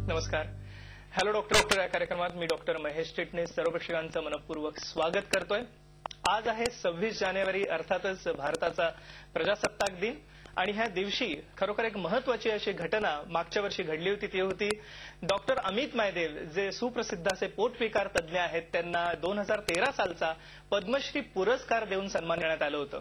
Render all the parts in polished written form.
नमस्कार. Hello doctor या कार्यक्रमात मी डॉक्टर महेश चिटणीस सर्व प्रेक्षकांचं मनपूर्वक स्वागत करतोय. आज आहे 26 जानेवारी, अर्थातच भारताचा प्रजासत्ताक दिन. आणि ह्या दिवशी खरोखर एक महत्वाची अशी घटना मागच्या वर्षी घडली होती. ती होती डॉक्टर अमित मायदेव, जे सुप्रसिद्ध असे पोटविकार तज्ज्ञ आहेत. त्यांना 2013 सालचा पद्मश्री पुरस्कार देऊन सन्मानित आलं होतं.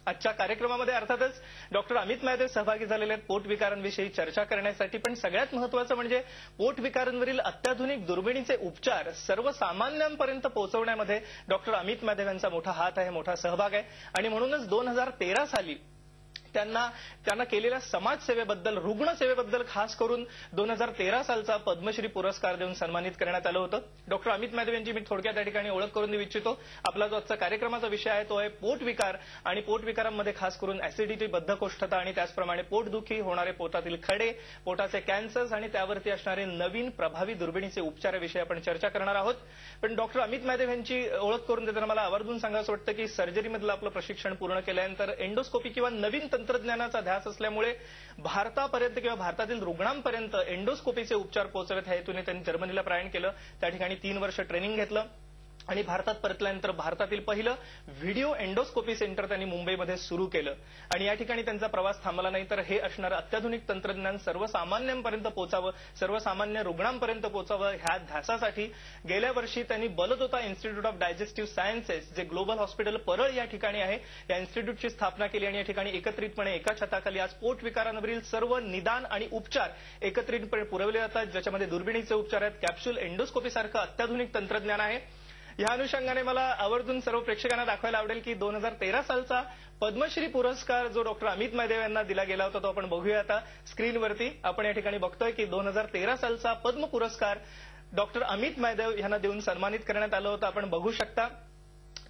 आजच्या कार्यक्रमामध्ये अर्थातच डॉक्टर अमित मायदेव सहभागी झालेले आहेत पोटविकारांविषयी चर्चा करण्यासाठी. पण सगळ्यात महत्वाचं म्हणजे पोटविकारांवरील अत्याधुनिक दुर्बिणीचे उपचार सर्वसामान्यांपर्यंत पोहोचवण्यामध्ये डॉक्टर अमित मायदेव यांचा मोठा हात आहे, मोठा सहभाग आहे. आणि म्हणूनच 2013 साली त्यांना केलेल्या समाजसेवेबद्दल, रुग्णसेवेबद्दल खास करून 2013 सालचा पद्मश्री पुरस्कार देऊन सन्मानित करण्यात आलं होतं. डॉक्टर अमित मायदेव यांची मी थोडक्यात या ठिकाणी ओळख करून देऊ इच्छितो. आपला जो आजचा कार्यक्रमाचा विषय आहे तो आहे पोटविकार. आणि पोटविकारांमध्ये खास करून ऍसिडिटी, बद्धकोष्ठता आणि त्याचप्रमाणे पोटदुखी, होणारे पोटातील खडे, पोटाचे कॅन्सर्स आणि त्यावरती असणारे नवीन प्रभावी दुर्बिणीचे उपचाराविषयी आपण चर्चा करणार आहोत. पण डॉक्टर अमित मायदेव यांची ओळख करून देताना मला आवर्जून सांगायचं वाटतं की सर्जरीमधलं आपलं प्रशिक्षण पूर्ण केल्यानंतर एंडोस्कोपी किंवा नवीन तंत्रज्ञानाचा ध्यास असल्यामुळे भारतापर्यंत किंवा भारतातील रुग्णांपर्यंत एंडोस्कोपीचे उपचार पोहोचवेत ह्या हेतूने त्यांनी जर्मनीला प्रयाण केलं. त्या ठिकाणी 3 वर्ष ट्रेनिंग घेतलं आणि भारतात परतल्यानंतर भारतातील पहिलं व्हिडिओ एंडोस्कोपी सेंटर त्यांनी मुंबईमध्ये सुरू केलं. आणि या ठिकाणी त्यांचा प्रवास थांबला नाही, तर हे असणारं अत्याधुनिक तंत्रज्ञान सर्वसामान्यांपर्यंत पोहोचावं, सर्वसामान्य रुग्णांपर्यंत पोहोचावं, ह्या ध्यासासाठी गेल्या वर्षी त्यांनी Baldota institute of digestive sciences, जे ग्लोबल हॉस्पिटल परळ या ठिकाणी आहे, या इन्स्टिट्यूटची स्थापना केली. आणि या ठिकाणी एकत्रितपणे एका छताखाली आज पोटविकारांवरील सर्व निदान आणि उपचार एकत्रितपणे पुरवले जातात, ज्याच्यामध्ये दुर्बिणीचे उपचार आहेत, कॅप्सूल एंडोस्कोपी सारखं अत्याधुनिक तंत्रज्ञान आहे. या अनुषंगाने मला आवर्जून सर्व प्रेक्षकांना दाखवायला आवडेल की 2013 सालचा पद्मश्री पुरस्कार जो डॉक्टर अमित मायदेव यांना दिला गेला होता तो आपण बघूया आता स्क्रीनवरती. आपण या ठिकाणी बघतोय की 2013 सालचा पद्म पुरस्कार डॉक्टर अमित मायदेव यांना देऊन सन्मानित करण्यात आलं होतं. आपण बघू शकता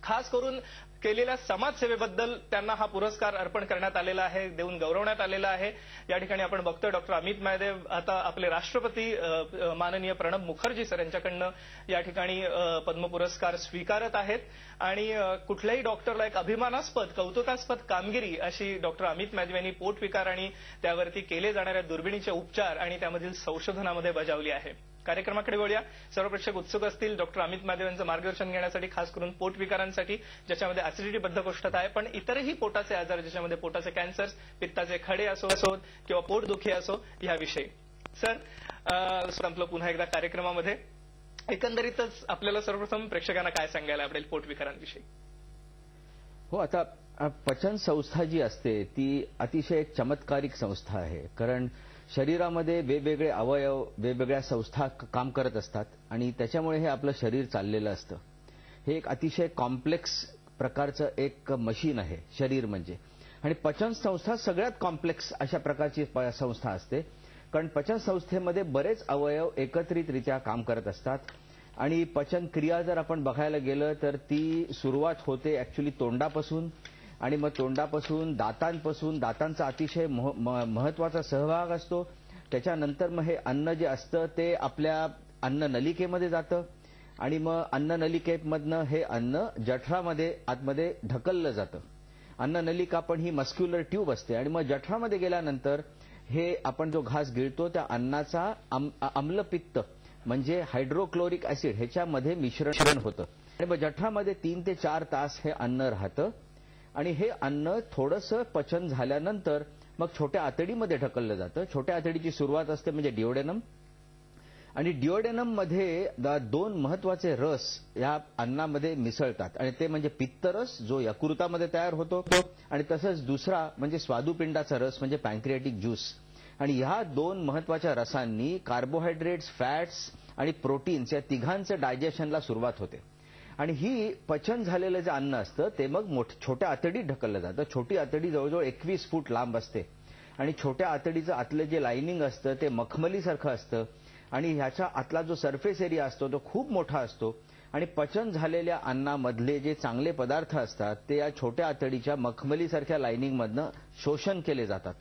खास करून केलेल्या समाजसेवेबद्दल त्यांना हा पुरस्कार अर्पण करण्यात आलेला आहे, देऊन गौरवण्यात आलेला आहे. या ठिकाणी आपण बघतोय डॉक्टर अमित मायदेव आता आपले राष्ट्रपती माननीय प्रणब मुखर्जी सर यांच्याकडनं या ठिकाणी पद्म पुरस्कार स्वीकारत आहेत. आणि कुठल्याही डॉक्टरला एक अभिमानास्पद, कौतुकास्पद कामगिरी अशी डॉक्टर अमित मायदेव यांनी पोटविकार आणि त्यावरती केले जाणाऱ्या दुर्बिणीचे उपचार आणि त्यामधील संशोधनामध्ये बजावली आहे. कार्यक्रमाकडे वळूया. सर्व प्रेक्षक उत्सुक असतील डॉक्टर अमित मायदेव यांचं मार्गदर्शन घेण्यासाठी, खास करून पोटविकारांसाठी, ज्याच्यामध्ये ऍसिडिटी, बद्धकोष्ठता आहे, पण इतरही पोटाचे आजार, ज्याच्यामध्ये पोटाचे कॅन्सर्स, पित्ताचे खडे असोत किंवा पोटदुखी असो, याविषयी. सर, आपलं पुन्हा एकदा कार्यक्रमामध्ये एकंदरीतच आपल्याला सर्वप्रथम प्रेक्षकांना काय सांगायला आवडेल पोटविकारांविषयी? हो, आता पचन संस्था जी असते ती अतिशय एक चमत्कारिक संस्था आहे. कारण शरीरामध्ये वेगवेगळे अवयव, वेगवेगळ्या संस्था काम करत असतात आणि त्याच्यामुळे हे आपलं शरीर चाललेलं असतं. हे एक अतिशय कॉम्प्लेक्स प्रकारचं एक मशीन आहे शरीर म्हणजे. आणि पचन संस्था सगळ्यात कॉम्प्लेक्स अशा प्रकारची संस्था असते. कारण पचन संस्थेमध्ये बरेच अवयव एकत्रितरित्या काम करत असतात. आणि पचन क्रिया जर आपण बघायला गेलं तर ती सुरुवात होते ऍक्च्युली तोंडापासून, आणि मग तोंडापासून दातांपासून, दातांचा अतिशय महत्वाचा सहभाग असतो. त्याच्यानंतर मग हे अन्न जे असतं ते आपल्या अन्ननलिकेमध्ये जातं आणि मग अन्ननलिकेमधनं हे अन्न जठरामध्ये आतमध्ये ढकललं जातं. अन्ननलिका पण ही मस्क्युलर ट्यूब असते आणि मग जठरामध्ये गेल्यानंतर हे आपण जो घास गिळतो त्या अन्नाचा आम्लपित्त म्हणजे हायड्रोक्लोरिक ऍसिड ह्याच्यामध्ये मिश्रण होतं. आणि मग जठरामध्ये 3 ते 4 तास हे अन्न राहतं आणि हे अन्न थोडंसं पचन झाल्यानंतर मग छोट्या आतडीमध्ये ढकललं जातं. छोट्या आतडीची सुरुवात असते म्हणजे डिओडेनम. आणि डिओडेनममध्ये 2 महत्वाचे रस या अन्नामध्ये मिसळतात आणि ते म्हणजे पित्तरस जो यकृतामध्ये तयार होतो आणि तसंच दुसरा म्हणजे स्वादुपिंडाचा रस म्हणजे पॅन्क्रियाटिक ज्यूस. आणि ह्या 2 महत्वाच्या रसांनी कार्बोहायड्रेट्स, फॅट्स आणि प्रोटीन्स या तिघांचं डायजेशनला सुरुवात होते. आणि ही पचन झालेलं जे अन्न असतं ते मग छोट्या आतडीत ढकललं जातं. छोटी आतडी जवळजवळ 21 फूट लांब असते आणि छोट्या आतडीचं आतलं जे लायनिंग असतं ते मखमलीसारखं असतं आणि ह्याच्या आतला जो सरफेस एरिया असतो तो खूप मोठा असतो. आणि पचन झालेल्या अन्नामधले जे चांगले पदार्थ असतात ते या छोट्या आतडीच्या मखमलीसारख्या लायनिंगमधनं शोषण केले जातात.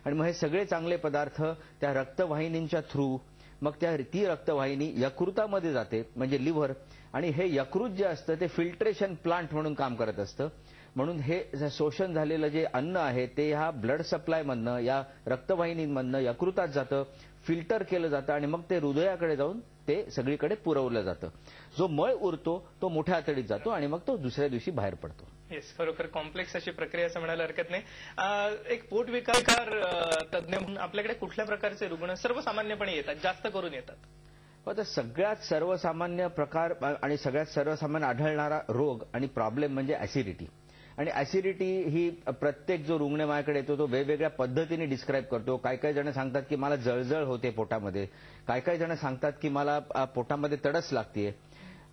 आणि मग हे सगळे चांगले पदार्थ त्या रक्तवाहिनींच्या थ्रू मग ती रक्तवाहिनी यकृतामध्ये जाते म्हणजे लिव्हर. आणि हे यकृत जे असतं ते फिल्ट्रेशन प्लांट म्हणून काम करत असतं. म्हणून हे शोषण झालेलं जे अन्न आहे ते ह्या ब्लड सप्लायमधनं, या रक्तवाहिनींमधनं यकृतात जातं, फिल्टर केलं जातं आणि मग ते हृदयाकडे जाऊन ते सगळीकडे पुरवलं जातं. जो मळ उरतो तो मोठ्या आतडीत जातो आणि मग तो दुसऱ्या दिवशी बाहेर पडतो. येस, खरोखर कॉम्प्लेक्स अशी प्रक्रिया असं म्हणायला हरकत नाही. एक पोटविकार तज्ज्ञ म्हणून आपल्याकडे कुठल्या प्रकारचे रुग्ण सर्वसामान्यपणे येतात, जास्त करून येतात? आता सगळ्यात सर्वसामान्य प्रकार आणि सगळ्यात सर्वसामान्य आढळणारा रोग आणि प्रॉब्लेम म्हणजे ऍसिडिटी. आणि ऍसिडिटी ही प्रत्येक जो रुग्ण माझ्याकडे येतो तो वेगवेगळ्या पद्धतीने डिस्क्राईब करतो. काही जण सांगतात की मला जळजळ होते पोटामध्ये, काही जण सांगतात की मला पोटामध्ये तडस लागते,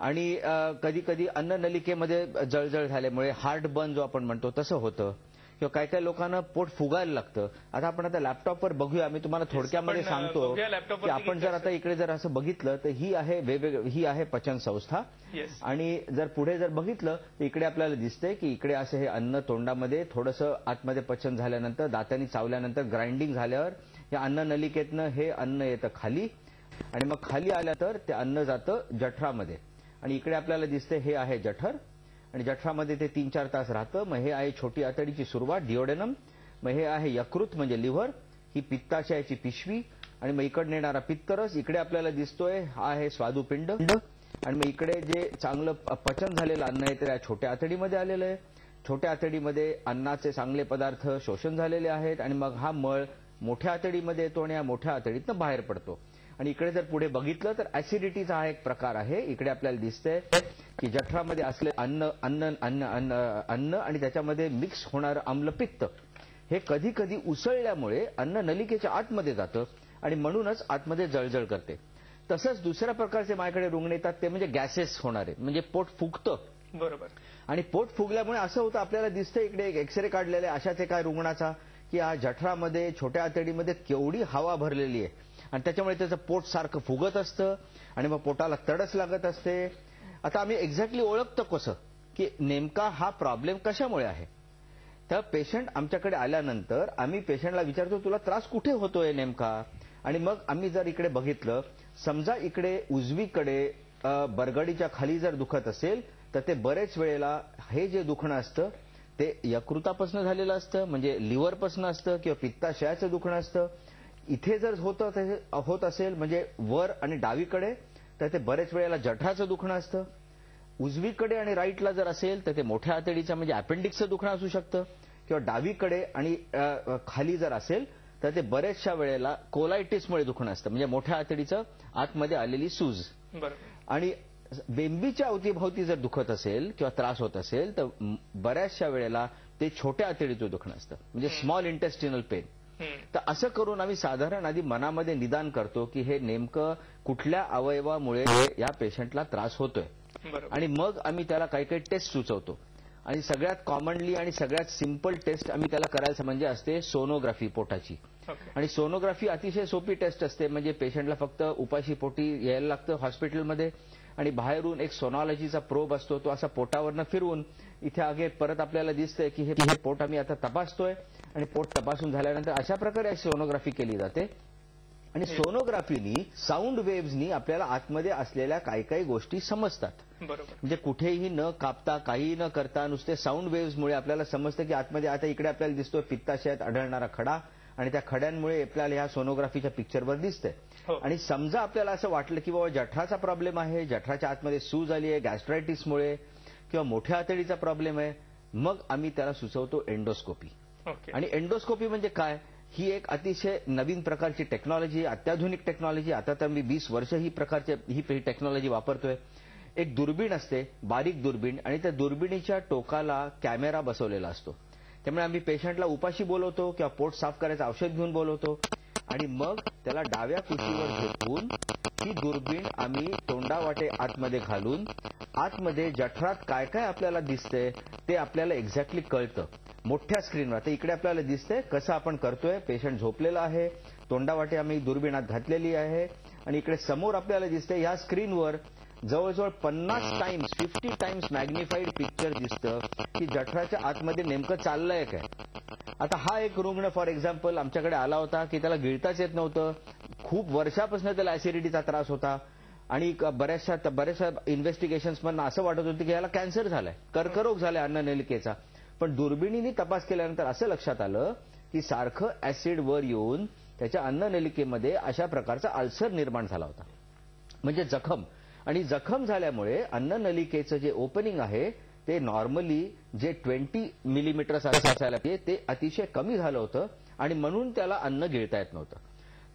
आणि कधी कधी अन्ननलिकेमध्ये जळजळ झाल्यामुळे हार्ट बर्न जो आपण म्हणतो तसं होतं, किंवा काही लोकांना पोट फुगायला लागतं. आता आपण आता लॅपटॉपवर बघूया, मी तुम्हाला थोडक्यामध्ये सांगतो की आपण जर आता इकडे जर असं बघितलं तर ही आहे पचन संस्था. आणि जर पुढे जर बघितलं तर इकडे आपल्याला दिसतंय की इकडे असं हे अन्न तोंडामध्ये थोडंसं आतमध्ये पचन झाल्यानंतर, दातांनी चावल्यानंतर, ग्राइंडिंग झाल्यावर या अन्ननलिकेतनं हे अन्न येतं खाली, आणि मग खाली आलं तर ते अन्न जातं जठरामध्ये. आणि इकडे आपल्याला दिसतंय हे आहे जठर, आणि जठरामध्ये ते 3-4 तास राहतं. मग हे आहे छोटी आतडीची सुरुवात, डिओडेनम. मग हे आहे यकृत म्हणजे लिव्हर, ही पित्ताशयाची पिशवी, आणि मग इकडे येणारा पित्तरस. इकडे आपल्याला दिसतोय हा आहे स्वादुपिंड, आणि मग इकडे जे चांगलं पचन झालेलं अन्न आहे तर या छोट्या आतडीमध्ये आलेलं आहे. छोट्या आतडीमध्ये अन्नाचे चांगले पदार्थ शोषण झालेले आहेत, आणि मग हा मळ मोठ्या आतडीमध्ये येतो आणि या मोठ्या आतडीतनं बाहेर पडतो. आणि इकडे जर पुढे बघितलं तर ऍसिडिटीचा हा एक प्रकार आहे. इकडे आपल्याला दिसतंय की जठरामध्ये असले अन्न अन्न अन्न अन्न अन्न आणि त्याच्यामध्ये मिक्स होणारं आम्लपित्त हे कधी कधी उसळल्यामुळे अन्न नलिकेच्या आतमध्ये जातं आणि म्हणूनच आतमध्ये जळजळ करते. तसंच दुसऱ्या प्रकारचे माझ्याकडे रुग्ण येतात ते म्हणजे गॅसेस होणारे, म्हणजे पोट फुगतं. बरोबर. आणि पोट फुगल्यामुळे असं होतं, आपल्याला दिसतंय इकडे एक एक्सरे काढलेले अशाच एका रुग्णाचा की या जठरामध्ये छोट्या आतडीमध्ये केवढी हवा भरलेली आहे, आणि त्याच्यामुळे त्याचं पोट सारखं फुगत असतं आणि मग पोटाला तडस लागत असते. आता आम्ही एक्झॅक्टली ओळखतो कसं की नेमका हा प्रॉब्लेम कशामुळे आहे. तर पेशंट आमच्याकडे आल्यानंतर आम्ही पेशंटला विचारतो तुला त्रास कुठे होतोय नेमका, आणि मग आम्ही जर इकडे बघितलं, समजा इकडे उजवीकडे बरगडीच्या खाली जर दुखत असेल तर ते बरेच वेळेला हे जे दुखणं असतं ते यकृतापासून झालेलं असतं, म्हणजे लिव्हरपासून असतं, किंवा पित्ताशयाचं दुखणं असतं. इथे जर होत असेल म्हणजे वर आणि डावीकडे तर ते बरेच वेळेला जठराचं दुखणं असतं. उजवीकडे आणि राईटला जर असेल तर ते मोठ्या आतडीचं म्हणजे अपेंडिक्सचं दुखणं असू शकतं, किंवा डावीकडे आणि खाली जर असेल तर ते बऱ्याचशा वेळेला कोलायटिसमुळे दुखणं असतं, म्हणजे मोठ्या आतडीचं आतमध्ये आलेली सूज. आणि बेंबीच्या अवतीभोवती जर दुखत असेल किंवा त्रास होत असेल तर बऱ्याचशा वेळेला ते छोट्या आतडीचं दुखणं असतं, म्हणजे स्मॉल इंटेस्टिनल पेन. तर असं करून आम्ही साधारण आधी मनामध्ये निदान करतो की हे नेमकं कुठल्या अवयवामुळे या पेशंटला त्रास होतोय, आणि मग आम्ही त्याला काही काही टेस्ट सुचवतो. आणि सगळ्यात कॉमनली आणि सगळ्यात सिंपल टेस्ट आम्ही त्याला करायचं म्हणजे असते सोनोग्राफी पोटाची. आणि सोनोग्राफी अतिशय सोपी टेस्ट असते, म्हणजे पेशंटला फक्त उपाशी पोटी यायला लागतं हॉस्पिटलमध्ये, आणि बाहेरून एक सोनॉलॉजीचा प्रोब असतो, तो असा पोटावरनं फिरवून इथे आगे परत आपल्याला दिसतंय की हे पोट आम्ही आता तपासतोय, आणि पोट तपासून झाल्यानंतर अशा प्रकारे सोनोग्राफी केली जाते. आणि सोनोग्राफीनी साऊंड वेव्हनी आपल्याला आतमध्ये असलेल्या काही गोष्टी समजतात. म्हणजे कुठेही न कापता, काही न करता नुसते साऊंड वेव्हमुळे आपल्याला समजतं की आतमध्ये, आता इकडे आपल्याला दिसतोय पित्ताशयात आढळणारा खडा, आणि त्या खड्यांमुळे आपल्याला ह्या सोनोग्राफीच्या पिक्चरवर दिसतंय. आणि समजा आपल्याला असं वाटलं की बाबा जठराचा प्रॉब्लेम आहे, जठराच्या आतमध्ये सूज आली आहे गॅस्ट्रायटिसमुळे, किंवा मोठ्या आतडीचा प्रॉब्लेम आहे, मग आम्ही त्याला सुचवतो एंडोस्कोपी. आणि एंडोस्कोपी म्हणजे काय, ही एक अतिशय नवीन प्रकारची टेक्नॉलॉजी, अत्याधुनिक टेक्नॉलॉजी. आता तर मी 20 वर्ष ही टेक्नॉलॉजी वापरतोय. एक दुर्बीण असते, बारीक दुर्बीण, आणि त्या दुर्बिणीच्या टोकाला कॅमेरा बसवलेला असतो. त्यामुळे आम्ही पेशंटला उपाशी बोलवतो किंवा पोट साफ करायचं औषध घेऊन बोलवतो, आणि मग त्याला डाव्या कुशीवर झोपवून ही दुर्बीण आम्ही तोंडावाटे आतमध्ये घालून आतमध्ये जठरात काय काय आपल्याला दिसतंय ते आपल्याला एक्झॅक्टली कळतं मोठ्या स्क्रीनवर. तर इकडे आपल्याला दिसतंय कसं आपण करतोय, पेशंट झोपलेला आहे, तोंडावाटे आम्ही दुर्बीणात घातलेली आहे, आणि इकडे समोर आपल्याला दिसतंय या स्क्रीनवर जवळजवळ 50 टाइम्स मॅग्निफाईड पिक्चर दिसतं की जठराच्या आतमध्ये नेमकं चाललंय काय. आता हा एक रुग्ण फॉर एक्झाम्पल आमच्याकडे आला होता की त्याला गिळताच येत नव्हतं, खूप वर्षापासून त्याला ऍसिडिटीचा त्रास होता, आणि बऱ्याचशा इन्व्हेस्टिगेशन्स मधून असं वाटत होतं की याला कॅन्सर झालाय, कर्करोग झालाय अन्ननलिकेचा. पण दुर्बिणीने तपास केल्यानंतर असं लक्षात आलं की सारखं ऍसिड वर येऊन त्याच्या अन्ननलिकेमध्ये अशा प्रकारचा अल्सर निर्माण झाला होता, म्हणजे जखम. आणि जखम झाल्यामुळे अन्ननलिकेचं जे ओपनिंग आहे ते नॉर्मली जे 20 मिलीमीटर असायला पाहिजे ते अतिशय कमी झालं होतं आणि म्हणून त्याला अन्न गिळता येत नव्हतं.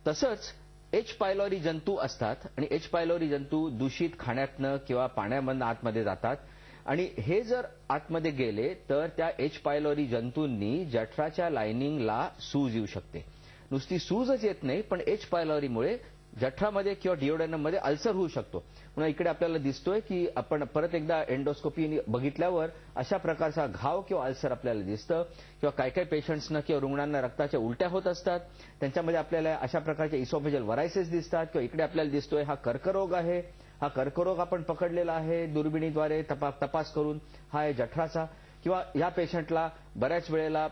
तसंच एच पायलॉरी जंतू असतात आणि एच पायलॉरी जंतू दूषित खाण्यातनं किंवा पाण्यामधनं आतमध्ये जातात आणि हे जर आतमध्ये गेले तर त्या एच पायलॉरी जंतूंनी जठराच्या लायनिंगला सूज येऊ शकते. नुसती सूजच येत नाही, पण एच पायलॉरीमुळे जठरामध्ये किंवा डिओडेनममध्ये अल्सर होऊ शकतो. म्हणून इकडे आपल्याला दिसतोय की आपण परत एकदा एंडोस्कोपी बघितल्यावर अशा प्रकारचा घाव किंवा अल्सर आपल्याला दिसतं. किंवा काही काही पेशंट्सना किंवा रुग्णांना रक्ताच्या उलट्या होत असतात, त्यांच्यामध्ये आपल्याला अशा प्रकारचे इसोफेजल व्हरायसिस दिसतात. किंवा इकडे आपल्याला दिसतोय हा कर्करोग आहे. हा कर्करोग आपण पकडलेला आहे दुर्बिणीद्वारे तपास करून. हा आहे जठराचा. किंवा या पेशंटला बऱ्याच वेळेला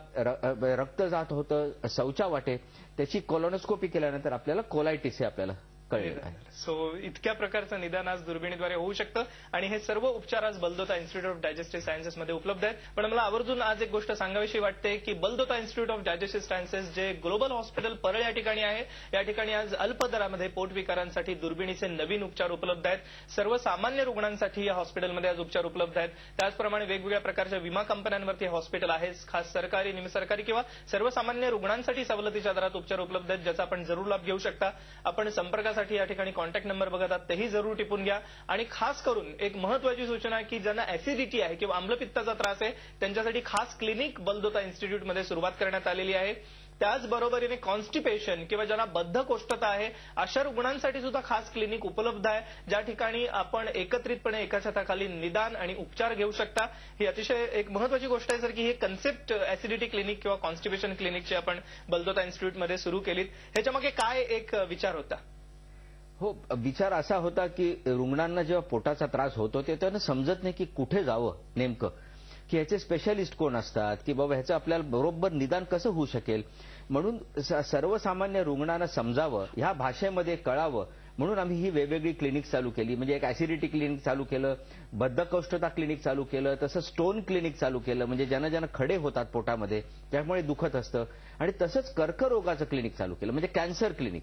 रक्त जात होतं शौचा वाटे, त्याची कोलोनोस्कोपी केल्यानंतर आपल्याला कोलायटिस हे आपल्याला कळलेलं आहे. सो इतक्या प्रकारचं निदान आज दुर्बिणीद्वारे होऊ शकतं आणि हे सर्व उपचार आज बलदोता इन्स्टिट्यूट ऑफ डायजेस्टिव्ह सायन्सेसमध्ये उपलब्ध आहेत. पण मला आवर्जून आज एक गोष्ट सांगावीशी वाटते की Baldota institute of digestive sciences जे ग्लोबल हॉस्पिटल परळ या ठिकाणी आहे, या ठिकाणी आज अल्प दरामध्ये पोटविकारांसाठी दुर्बिणीचे नवीन उपचार उपलब्ध आहेत. सर्वसामान्य रुग्णांसाठी या हॉस्पिटलमध्ये आज उपचार उपलब्ध आहेत. त्याचप्रमाणे वेगवेगळ्या प्रकारच्या विमा कंपन्यांवरती हे हॉस्पिटल आहे. खास सरकारी, निमसरकारी किंवा सर्वसामान्य रुग्णांसाठी सवलतीच्या दरात उपचार उपलब्ध आहेत, ज्याचा आपण जरूर लाभ घेऊ शकता. आपण संपर्कासाठी या ठिकाणी कॉन्टॅक्ट नंबर बघत आहात तेही जरूर टिपून घ्या. आणि खास करून एक महत्वाची सूचना की ज्यांना ऍसिडिटी आहे किंवा आम्लपित्ताचा त्रास आहे त्यांच्यासाठी खास क्लिनिक बलदोता इन्स्टिट्यूटमध्ये सुरुवात करण्यात आलेली आहे. त्याचबरोबरीने कॉन्स्टिपेशन किंवा ज्यांना बद्धकोष्ठता आहे अशा रुग्णांसाठी सुद्धा खास क्लिनिक उपलब्ध आहे, ज्या ठिकाणी आपण एकत्रितपणे एका छताखाली निदान आणि उपचार घेऊ शकता. ही अतिशय एक महत्वाची गोष्ट आहे सर की हे कन्सेप्ट ऍसिडिटी क्लिनिक किंवा कॉन्स्टिपेशन क्लिनिकची आपण बलदोता इन्स्टिट्यूटमध्ये सुरू केलीत. ह्याच्यामागे काय एक विचार होता? हो, विचार असा होता की रुग्णांना जेव्हा पोटाचा त्रास होतो ते त्यांना समजत नाही की कुठे जावं नेमकं, की ह्याचे स्पेशालिस्ट कोण असतात, की बाबा ह्याचं आपल्याला बरोबर निदान कसं होऊ शकेल. म्हणून सर्वसामान्य रुग्णांना समजावं, ह्या भाषेमध्ये कळावं म्हणून आम्ही ही वेगवेगळी क्लिनिक चालू केली. म्हणजे एक ऍसिडिटी क्लिनिक चालू केलं, बद्धकोष्ठता क्लिनिक चालू केलं, तसं स्टोन क्लिनिक चालू केलं म्हणजे ज्यांना खडे होतात पोटामध्ये त्यामुळे दुखत असतं, आणि तसंच कर्करोगाचं क्लिनिक चालू केलं म्हणजे कॅन्सर क्लिनिक.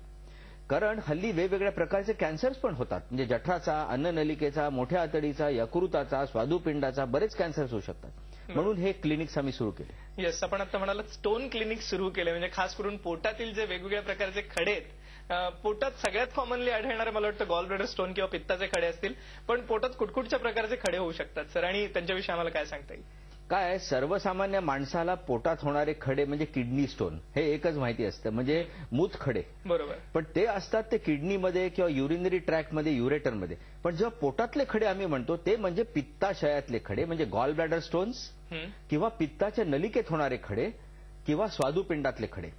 कारण हल्ली वेगवेगळ्या प्रकारचे कॅन्सर्स पण होतात, म्हणजे जठराचा, अन्ननलिकेचा, मोठ्या आतडीचा, यकृताचा, स्वादुपिंडाचा बरेच कॅन्सर्स होऊ शकतात. म्हणून हे क्लिनिक्स आम्ही सुरू केले. येस, आपण आता म्हणाला स्टोन क्लिनिक सुरू केले म्हणजे खास करून पोटातील जे वेगवेगळ्या प्रकारचे खडे आहेत, पोटात सगळ्यात कॉमनली आढळणारे मला वाटतं गॉल ब्लॅडर स्टोन किंवा पित्ताचे खडे असतील, पण पोटात कुठकुठच्या प्रकारचे खडे होऊ शकतात सर, आणि त्यांच्याविषयी आम्हाला काय सांगता येईल? काय, सर्वसामान्य माणसाला पोटात होणारे खडे म्हणजे किडनी स्टोन हे एकच माहिती असतं, म्हणजे मूत खडे. बरोबर. पण ते असतात ते किडनीमध्ये किंवा युरिनरी ट्रॅक्टमध्ये, युरेटरमध्ये. पण जेव्हा पोटातले खडे आम्ही म्हणतो ते म्हणजे पित्ताशयातले खडे, म्हणजे गॉल ब्लॅडर स्टोन्स किंवा पित्ताच्या नलिकेत होणारे खडे किंवा स्वादुपिंडातले खडे.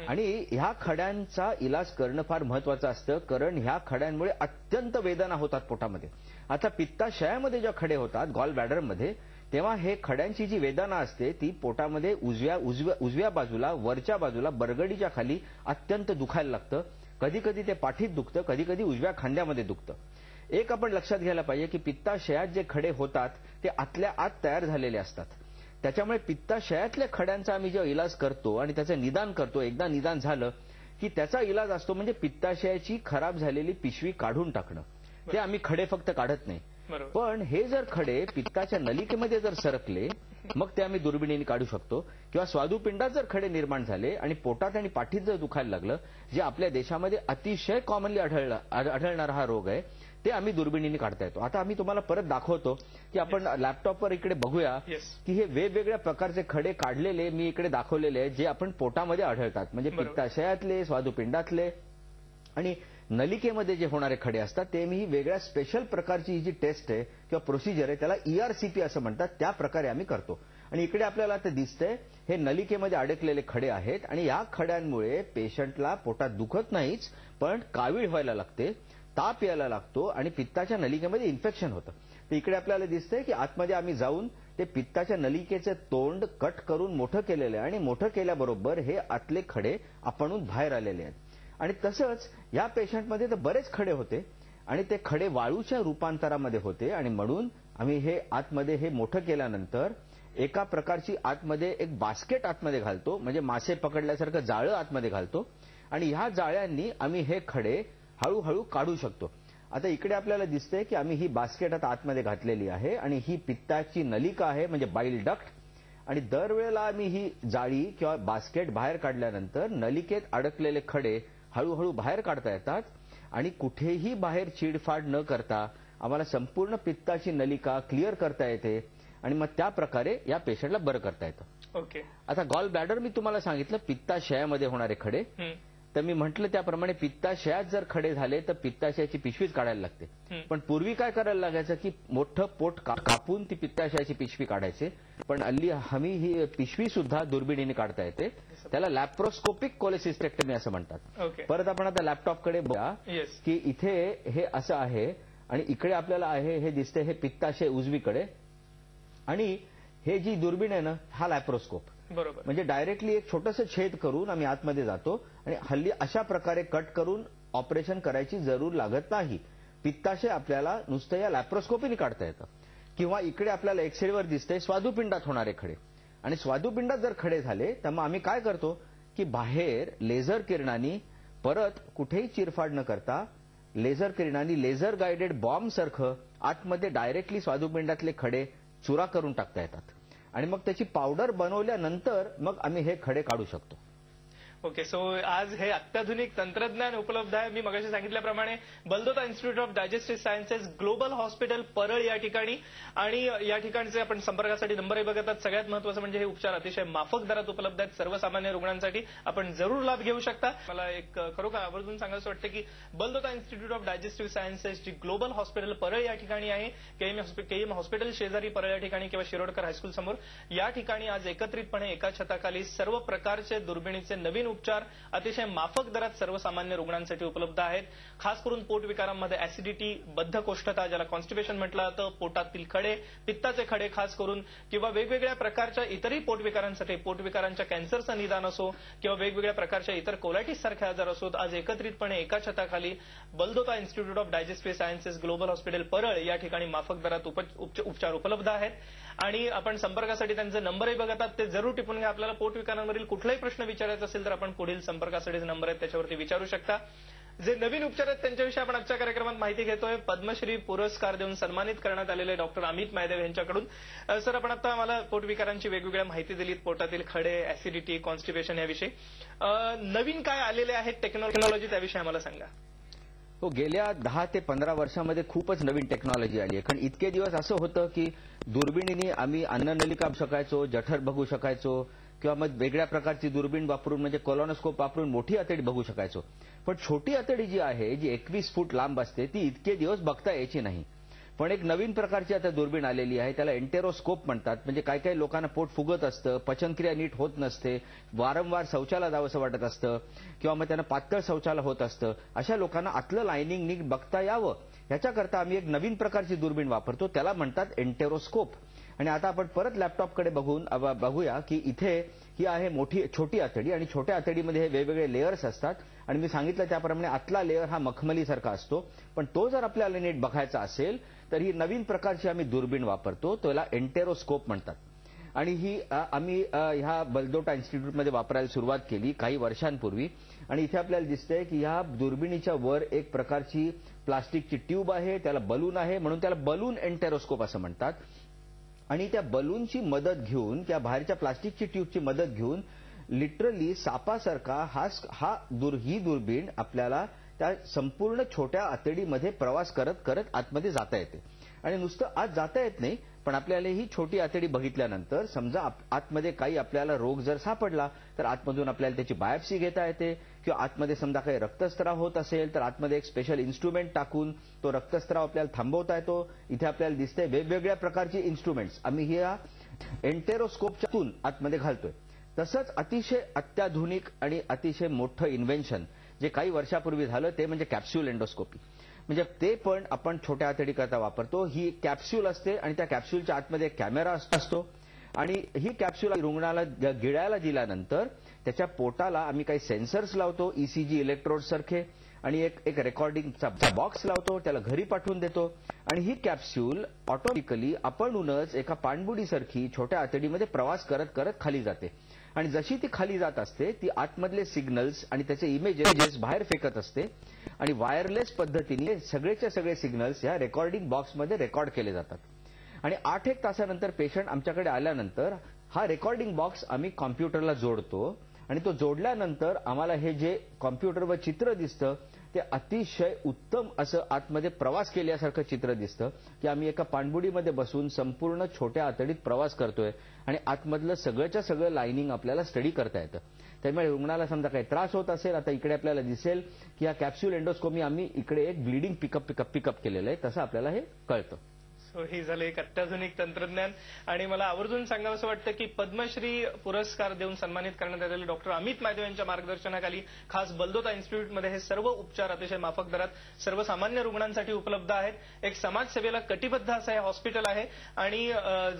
आणि ह्या खड्यांचा इलाज करणं फार महत्वाचं असतं, कारण ह्या खड्यांमुळे अत्यंत वेदना होतात पोटामध्ये. आता पित्ताशयामध्ये जेव्हा खडे होतात गॉल ब्लॅडरमध्ये, तेव्हा हे खड्यांची जी वेदना असते ती पोटामध्ये उजव्या बाजूला, वरच्या बाजूला, बरगडीच्या खाली अत्यंत दुखायला लागतं. कधी कधी ते पाठीत दुखतं, कधी कधी उजव्या खांद्यामध्ये दुखतं. एक आपण लक्षात घ्यायला पाहिजे की पित्ताशयात जे खडे होतात ते आतल्या आत तयार झालेले असतात. त्याच्यामुळे पित्ताशयातल्या खड्यांचा आम्ही जेव्हा इलाज करतो आणि त्याचं निदान करतो, एकदा निदान झालं की त्याचा इलाज असतो म्हणजे पित्ताशयाची खराब झालेली पिशवी काढून टाकणं. ते आम्ही खडे फक्त काढत नाही, पण हे जर खडे पित्ताच्या नलिकेमध्ये जर सरकले मग ते आम्ही दुर्बिणीने काढू शकतो. किंवा स्वादुपिंडात जर खडे निर्माण झाले आणि पोटात आणि पाठीत जर दुखायला लागलं, जे आपल्या देशामध्ये अतिशय कॉमनली आढळणारा हा रोग आहे, ते आम्ही दुर्बिणीने काढता येतो. आता आम्ही तुम्हाला परत दाखवतो की आपण लॅपटॉपवर इकडे बघूया की हे वेगवेगळ्या प्रकारचे खडे काढलेले मी इकडे दाखवलेले आहेत, जे आपण पोटामध्ये आढळतात, म्हणजे पित्ताशयातले, स्वादुपिंडातले आणि नलिकेमध्ये जे होणारे खडे असतात ते मी वेगळ्या स्पेशल प्रकारची जी टेस्ट आहे किंवा प्रोसिजर आहे त्याला ERCP असं म्हणतात, त्या प्रकारे आम्ही करतो. आणि इकडे आपल्याला ते दिसतंय हे नलिकेमध्ये अडकलेले खडे आहेत आणि या खड्यांमुळे पेशंटला पोटात दुखत नाहीच, पण कावीळ व्हायला लागते, ताप यायला लागतो आणि पित्ताच्या नलिकेमध्ये इन्फेक्शन होतं. तर इकडे आपल्याला दिसतंय की आतमध्ये आम्ही जाऊन ते पित्ताच्या नलिकेचे तोंड कट करून मोठं केलेलं आहे आणि मोठं केल्याबरोबर हे आतले खडे आपणहून बाहेर आलेले आहेत. आणि तसंच या पेशंटमध्ये तर बरेच खडे होते आणि ते खडे वाळूच्या रूपांतरामध्ये होते आणि म्हणून आम्ही हे आतमध्ये हे मोठं केल्यानंतर एका प्रकारची आतमध्ये एक बास्केट आतमध्ये घालतो, म्हणजे मासे पकडल्यासारखं जाळं आतमध्ये घालतो आणि ह्या जाळ्यांनी आम्ही हे खडे हळूहळू काढू शकतो. आता इकडे आपल्याला दिसतंय की आम्ही ही बास्केट आता आतमध्ये घातलेली आहे आणि ही पित्ताची नलिका आहे, म्हणजे बाईल डक्ट. आणि दरवेळेला आम्ही ही जाळी किंवा बास्केट बाहेर काढल्यानंतर नलिकेत अडकलेले खडे हळूहळू बाहेर काढता येतात आणि कुठेही बाहेर चिडफाड न करता आम्हाला संपूर्ण पित्ताची नलिका क्लिअर करता येते आणि मग त्या प्रकारे या पेशंटला बरं करता येतं. ओके. आता गॉल ब्लॅडर मी तुम्हाला सांगितलं पित्ताशयामध्ये होणारे खडे, तर मी म्हटलं त्याप्रमाणे पित्ताशयात जर खडे झाले तर पित्ताशयाची पिशवीच काढायला लागते. पण पूर्वी काय करायला लागायचं की मोठं पोट कापून ती पित्ताशयाची पिशवी काढायचे, पण हल्ली आम्ही ही पिशवी सुद्धा दुर्बिणीने काढता येते. त्याला लॅप्रोस्कोपिक कोलेसिस्टेक्टमी असं म्हणतात. परत आपण आता लॅपटॉपकडे बघा की इथे हे असं आहे आणि इकडे आपल्याला आहे हे दिसते हे पित्ताशय उजवीकडे आणि हे जी दुर्बीण आहे ना हा लॅप्रोस्कोप. बरोबर. म्हणजे डायरेक्टली एक छोटंसं छेद करून आम्ही आतमध्ये जातो आणि हल्ली अशा प्रकारे कट करून ऑपरेशन करायची जरूर लागत नाही. पित्ताशय आपल्याला नुसतं या लॅप्रोस्कोपीने काढता येतं. किंवा इकडे आपल्याला एक्सरेवर दिसतंय स्वादुपिंडात होणारे खडे, आणि स्वादुपिंडात जर खडे झाले तर मग आम्ही काय करतो की बाहेर लेझर किरणांनी परत कुठेही चिरफाड न करता लेझर किरणांनी लेझर गायडेड बॉम्ब सारखं आतमध्ये डायरेक्टली स्वादुपिंडातले खडे चुरा करून टाकता येतात आणि मग त्याची पावडर बनवल्यानंतर मग आम्ही हे खडे काढू शकतो. ओके. सो आज हे अत्याधुनिक तंत्रज्ञान उपलब्ध आहे. मी मगाशी सांगितल्याप्रमाणे Baldota institute of digestive sciences global hospital Parel या ठिकाणी, आणि या ठिकाणचे आपण संपर्कासाठी नंबरही बघतात. सगळ्यात महत्वाचं म्हणजे हे उपचार अतिशय माफक दरात उपलब्ध आहेत सर्वसामान्य रुग्णांसाठी. आपण जरूर लाभ घेऊ शकता. मला एक खरोखर आवर्जून सांगायचं वाटतं की Baldota institute of digestive sciences जी ग्लोबल हॉस्पिटल परळ या ठिकाणी आहे, केईएम हॉस्पिटल शेजारी परळ या ठिकाणी किंवा शिरोडकर हायस्कूल समोर, या ठिकाणी आज एकत्रितपणे एका छताखाली सर्व प्रकारचे दुर्बिणीचे नवीन उपचार अतिशय माफक दरात सर्वसामान्य रुग्णांसाठी उपलब्ध आहेत. खास करून पोटविकारांमध्ये ऍसिडिटी, बद्धकोष्ठता ज्याला कॉन्स्टिपेशन म्हटलं जातं, पोटातील खडे, पित्ताचे खडे खास करून, किंवा वेगवेगळ्या प्रकारच्या इतरही पोटविकारांसाठी, पोटविकारांच्या कॅन्सरचं निदान असो किंवा वेगवेगळ्या प्रकारच्या इतर कोलायटिस सारखे आजार असोत, आज एकत्रितपणे एका छताखाली Baldota institute of digestive sciences global hospital Parel या ठिकाणी माफक दरात उपचार उपलब्ध आहेत. आणि आपण संपर्कासाठी त्यांचे नंबरही बघतात, ते जरूर टिपून घ्या. आपल्याला पोटविकारांवरील कुठलाही प्रश्न विचारायचा असेल तर आपण पुढील संपर्कासाठी नंबर आहेत त्याच्यावरती विचारू शकता. जे नवीन उपचार आहेत त्यांच्याविषयी आपण आजच्या कार्यक्रमात माहिती घेतोय. पद्मश्री पुरस्कार देऊन सन्मानित करण्यात आलेले डॉक्टर अमित मायदेव यांच्याकडून. सर, आपण आता आम्हाला पोटविकारांची वेगवेगळ्या माहिती दिलीत, पोटातील खडे, ऍसिडिटी, कॉन्स्टिपेशन याविषयी. नवीन काय आलेले आहेत टेक्नॉलॉजी त्याविषयी आम्हाला सांगा. हो, गेल्या 10 ते 15 वर्षामध्ये खूपच नवीन टेक्नॉलॉजी आली आहे. कारण इतके दिवस असं होतं की दुर्बिणीने आम्ही अन्ननलिका शकायचो, जठर बघू शकायचो किंवा मग वेगळ्या प्रकारची दुर्बीण वापरून म्हणजे कोलॉनोस्कोप वापरून मोठी आतडी बघू शकायचो. पण छोटी आतडी जी आहे, जी 21 फूट लांब असते, ती इतके दिवस बघता यायची नाही. पण एक नवीन प्रकारची आता दुर्बीण आलेली आहे, त्याला एंटेरोस्कोप म्हणतात. म्हणजे काही काही लोकांना पोट फुगत असतं, पचनक्रिया नीट होत नसते, वारंवार शौचाला जावंसं वाटत असतं किंवा मग त्यांना पातळ शौचाला होत असतं, अशा लोकांना आतलं लायनिंग नीट बघता यावं याच्याकरता आम्ही एक नवीन प्रकारची दुर्बीण वापरतो, त्याला म्हणतात एंटेरोस्कोप. आणि आता आपण परत लॅपटॉपकडे बघूया की इथे ही आहे छोटी आतडी, आणि छोट्या आतडीमध्ये हे वेगवेगळे लेयर्स असतात. आणि मी सांगितलं त्याप्रमाणे आतला लेयर हा मखमलीसारखा असतो, पण तो जर आपल्याला नीट बघायचा असेल तर ही नवीन प्रकारची आम्ही दुर्बीण वापरतो, त्याला एंटेरोस्कोप म्हणतात. आणि ही आम्ही ह्या बलदोटा इन्स्टिट्यूटमध्ये वापरायला सुरुवात केली काही वर्षांपूर्वी. आणि इथे आपल्याला दिसतंय की ह्या दुर्बिणीच्या वर एक प्रकारची प्लास्टिकची ट्यूब आहे, त्याला बलून आहे, म्हणून त्याला बलून एंटेरोस्कोप असं म्हणतात. आणि त्या बलूनची मदत घेऊन, त्या बाहेरच्या प्लास्टिकची ट्यूबची मदत घेऊन लिटरली सापासारखा ही दुर्बीण आपल्याला त्या संपूर्ण छोट्या आतडीमध्ये प्रवास करत करत आतमध्ये जाता येते. आणि नुसतं आत जाता येत नाही, पण आपल्याला ही छोटी आतडी बघितल्यानंतर समजा आतमध्ये काही आपल्याला रोग जर सापडला तर आतमधून आपल्याला त्याची बायोप्सी घेता येते, किंवा आतमध्ये समजा काही रक्तस्त्राव होत असेल तर आतमध्ये एक स्पेशल इन्स्ट्रुमेंट टाकून तो रक्तस्त्राव आपल्याला थांबवता येतो. इथे आपल्याला दिसतंय वेगवेगळ्या प्रकारची इन्स्ट्रुमेंट्स आम्ही ह्या एंटेरोस्कोपच्यातून आतमध्ये घालतोय. तसंच अतिशय अत्याधुनिक आणि अतिशय मोठं इन्व्हेन्शन जे काही वर्षापूर्वी झालं ते म्हणजे कॅप्स्यूल एंडोस्कोपी. म्हणजे ते पण आपण छोट्या आतडीकरता वापरतो. ही कॅप्स्यूल असते आणि त्या कॅप्स्यूलच्या आतमध्ये एक कॅमेरा असतो, आणि ही कॅप्स्यूल रुग्णाला गिळायला दिल्यानंतर त्याच्या पोटाला आम्ही काही सेन्सर्स लावतो, ईसीजी इलेक्ट्रोड सारखे, आणि एक रेकॉर्डिंगचा बॉक्स लावतो, त्याला घरी पाठवून देतो आणि ही कॅप्सूल ऑटोमॅटिकली आपणहूनच एका पाणबुडीसारखी छोट्या आतडीमध्ये प्रवास करत करत खाली जाते आणि जशी ती खाली जात असते ती आतमधले सिग्नल्स आणि त्याचे इमेजेस बाहेर फेकत असते आणि वायरलेस पद्धतीने सगळेच्या सगळे सिग्नल्स या रेकॉर्डिंग बॉक्समध्ये रेकॉर्ड केले जातात आणि 8-1 तासानंतर पेशंट आमच्याकडे आल्यानंतर हा रेकॉर्डिंग बॉक्स आम्ही कॉम्प्युटरला जोडतो आणि तो जोडल्यानंतर आम्हाला हे जे कॉम्प्युटरवर चित्र दिसतं ते अतिशय उत्तम असं आतमध्ये प्रवास केल्यासारखं चित्र दिसतं की आम्ही एका पाणबुडीमध्ये बसून संपूर्ण छोट्या आतडीत प्रवास करतोय आणि आतमधलं सगळंच्या सगळं लाईनिंग आपल्याला स्टडी करता येतं. त्यामुळे रुग्णाला समजा काही त्रास होत असेल, आता इकडे आपल्याला दिसेल की हा कॅप्सूल एंडोस्कोमी आम्ही इकडे एक ब्लिडिंग पिकअप केलेलं आहे, तसं आपल्याला हे कळतं. सो ही झालं एक अत्याधुनिक तंत्रज्ञान. आणि मला आवर्जून सांगावं असं वाटतं की पद्मश्री पुरस्कार देऊन सन्मानित करण्यात आलेले डॉक्टर अमित मायदेव यांच्या मार्गदर्शनाखाली खास बलदोता इन्स्टिट्यूटमध्ये हे सर्व उपचार अतिशय माफक दरात सर्वसामान्य रुग्णांसाठी उपलब्ध आहेत. एक समाजसेवेला कटिबद्ध असं हे हॉस्पिटल आहे आणि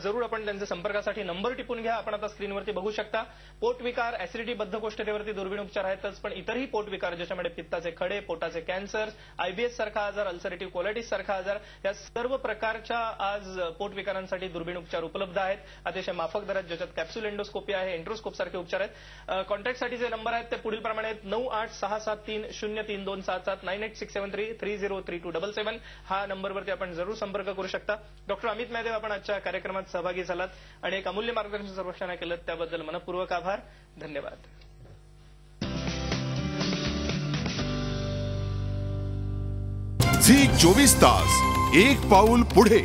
जरूर आपण त्यांच्या संपर्कासाठी नंबर टिपून घ्या. आपण आता स्क्रीनवरती बघू शकता. पोटविकार, ऍसिडिटी, बद्धकोष्ठतेवरती दुर्बीण उपचार आहेतच, पण इतरही पोटविकार ज्याच्यामध्ये पित्ताचे खडे, पोटाचे कॅन्सर, आयबीएस सारखा आजार, अल्सरेटिव्ह कोलायटिस सारखा आजार, या सर्व प्रकारच्या आज पोटविकारांसाठी दुर्बीण उपचार उपलब्ध आहेत अतिशय माफक दरात, ज्याच्यात कॅप्सूल एंडोस्कोपी आहे, एंट्रोस्कोप सारखे उपचार आहेत. कॉन्टॅक्टसाठी जे नंबर आहेत ते पुढील प्रमाणे आहेत. 9867303277, 9863330277 हा नंबरवरती आपण जरूर संपर्क करू शकता. डॉक्टर अमित मायदेव, आपण आजच्या कार्यक्रमात सहभागी झालात आणि एक अमूल्य मार्गदर्शन सर्वेक्षण केलं, त्याबद्दल मनपूर्वक आभार. धन्यवाद. झी 24 तास, एक पाऊल पुढे.